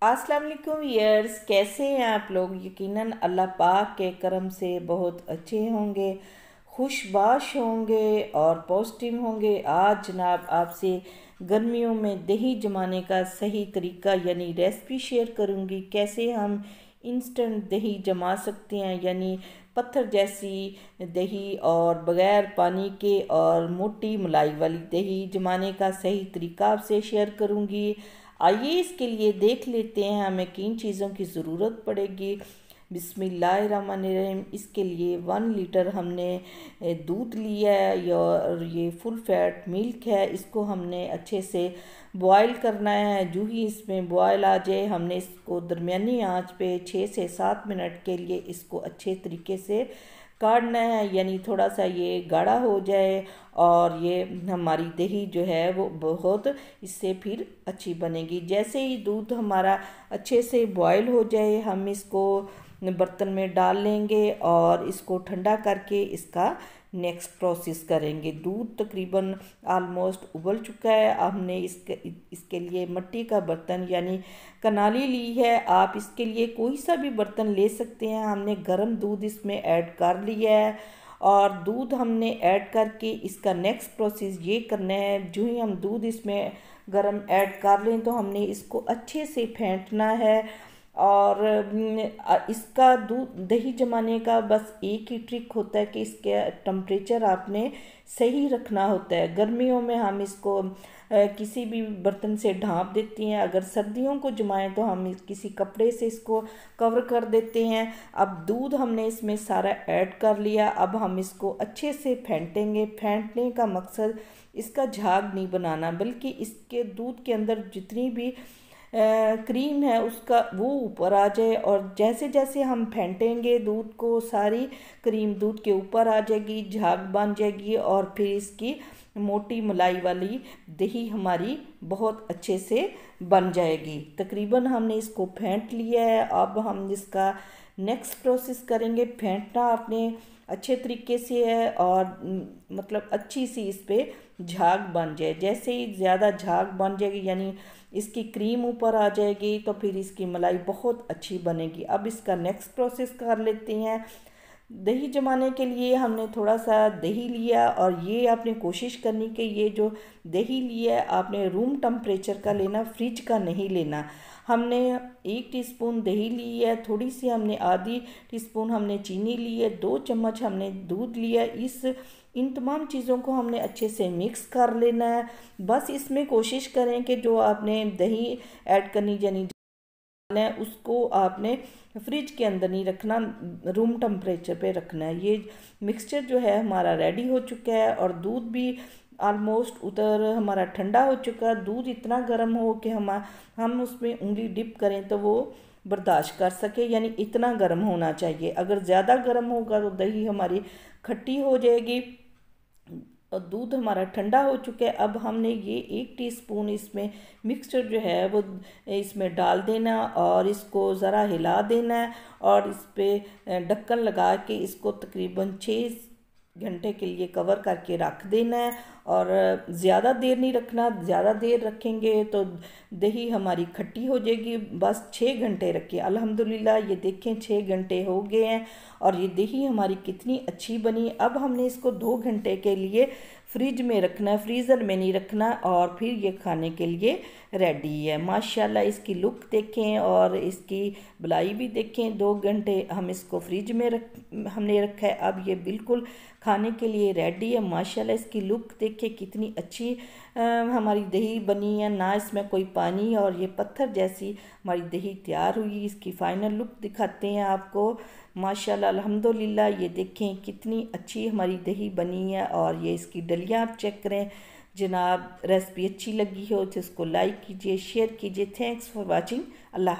अस्सलाम वालेकुम यार्स, कैसे हैं आप लोग। यकीनन अल्लाह पाक के करम से बहुत अच्छे होंगे, खुशबाश होंगे और पॉजिटिव होंगे। आज जनाब आपसे गर्मियों में दही जमाने का सही तरीका यानी रेसिपी शेयर करूंगी। कैसे हम इंस्टेंट दही जमा सकते हैं, यानी पत्थर जैसी दही और बग़ैर पानी के और मोटी मलाई वाली दही जमाने का सही तरीका आपसे शेयर करूंगी। आइए इसके लिए देख लेते हैं हमें किन चीज़ों की ज़रूरत पड़ेगी। बिस्मिल्लाहिर्रहमानिर्रहीम। इसके लिए 1 लीटर हमने दूध लिया है और ये फुल फैट मिल्क है। इसको हमने अच्छे से बॉयल करना है। जो ही इसमें बॉयल आ जाए हमने इसको दरमियानी आंच पे 6 से 7 मिनट के लिए इसको अच्छे तरीके से काढ़ना है, यानी थोड़ा सा ये गाढ़ा हो जाए और ये हमारी दही जो है वो बहुत इससे फिर अच्छी बनेगी। जैसे ही दूध हमारा अच्छे से बॉयल हो जाए हम इसको बर्तन में डाल लेंगे और इसको ठंडा करके इसका नेक्स्ट प्रोसेस करेंगे। दूध तकरीबन आलमोस्ट उबल चुका है। हमने इसके लिए मिट्टी का बर्तन यानी कनाली ली है। आप इसके लिए कोई सा भी बर्तन ले सकते हैं। हमने गर्म दूध इसमें ऐड कर लिया है और दूध हमने ऐड करके इसका नेक्स्ट प्रोसेस ये करना है। जो ही हम दूध इसमें गर्म ऐड कर लें तो हमने इसको अच्छे से फेंटना है। और इसका दूध दही जमाने का बस एक ही ट्रिक होता है कि इसके टेम्परेचर आपने सही रखना होता है। गर्मियों में हम इसको किसी भी बर्तन से ढाँप देते हैं। अगर सर्दियों को जमाएं तो हम किसी कपड़े से इसको कवर कर देते हैं। अब दूध हमने इसमें सारा ऐड कर लिया। अब हम इसको अच्छे से फेंटेंगे। फेंटने का मकसद इसका झाग नहीं बनाना, बल्कि इसके दूध के अंदर जितनी भी क्रीम है उसका वो ऊपर आ जाए। और जैसे जैसे हम फेंटेंगे दूध को सारी क्रीम दूध के ऊपर आ जाएगी, झाग बन जाएगी और फिर इसकी मोटी मलाई वाली दही हमारी बहुत अच्छे से बन जाएगी। तकरीबन हमने इसको फेंट लिया है। अब हम इसका नेक्स्ट प्रोसेस करेंगे। फेंटना आपने अच्छे तरीके से है और मतलब अच्छी सी इस पर झाग बन जाए। जैसे ही ज़्यादा झाग बन जाएगी यानी इसकी क्रीम ऊपर आ जाएगी तो फिर इसकी मलाई बहुत अच्छी बनेगी। अब इसका नेक्स्ट प्रोसेस कर लेते हैं। दही जमाने के लिए हमने थोड़ा सा दही लिया और ये आपने कोशिश करनी कि ये जो दही लिया है आपने रूम टेम्परेचर का लेना, फ्रिज का नहीं लेना। हमने 1 टीस्पून दही ली है, थोड़ी सी हमने आधी टीस्पून हमने चीनी ली है, 2 चम्मच हमने दूध लिया। इन तमाम चीज़ों को हमने अच्छे से मिक्स कर लेना है। बस इसमें कोशिश करें कि जो आपने दही ऐड करनी यानी है उसको आपने फ्रिज के अंदर नहीं रखना, रूम टेम्परेचर पे रखना है। ये मिक्सचर जो है हमारा रेडी हो चुका है और दूध भी ऑलमोस्ट उधर हमारा ठंडा हो चुका है। दूध इतना गर्म हो कि हम उसमें उंगली डिप करें तो वो बर्दाश्त कर सके, यानी इतना गर्म होना चाहिए। अगर ज़्यादा गर्म होगा तो दही हमारी खट्टी हो जाएगी। और दूध हमारा ठंडा हो चुका है। अब हमने ये 1 टीस्पून इसमें मिक्सचर जो है वो इसमें डाल देना और इसको ज़रा हिला देना है और इस पर ढक्कन लगा के इसको तकरीबन 6 घंटे के लिए कवर करके रख देना है। और ज़्यादा देर नहीं रखना, ज़्यादा देर रखेंगे तो दही हमारी खट्टी हो जाएगी। बस 6 घंटे रखिए। अल्हम्दुलिल्लाह ये देखें 6 घंटे हो गए हैं और ये दही हमारी कितनी अच्छी बनी। अब हमने इसको 2 घंटे के लिए फ्रिज में रखना है, फ्रीज़र में नहीं रखना। और फिर ये खाने के लिए रेडी है। माशाल्लाह इसकी लुक देखें और इसकी बुलाई भी देखें। 2 घंटे हम इसको फ्रिज में हमने रखा है। अब ये बिल्कुल खाने के लिए रेडी है। माशाल्लाह इसकी लुक देखें कितनी अच्छी हमारी दही बनी है, ना इसमें कोई पानी और ये पत्थर जैसी हमारी दही तैयार हुई। इसकी फ़ाइनल लुक दिखाते हैं आपको। माशाल्लाह अल्हम्दुलिल्लाह ये देखें कितनी अच्छी हमारी दही बनी है। और ये इसकी डलियाँ आप चेक करें जनाब। रेसिपी अच्छी लगी हो तो इसको लाइक कीजिए, शेयर कीजिए। Thanks for watching. अल्लाह।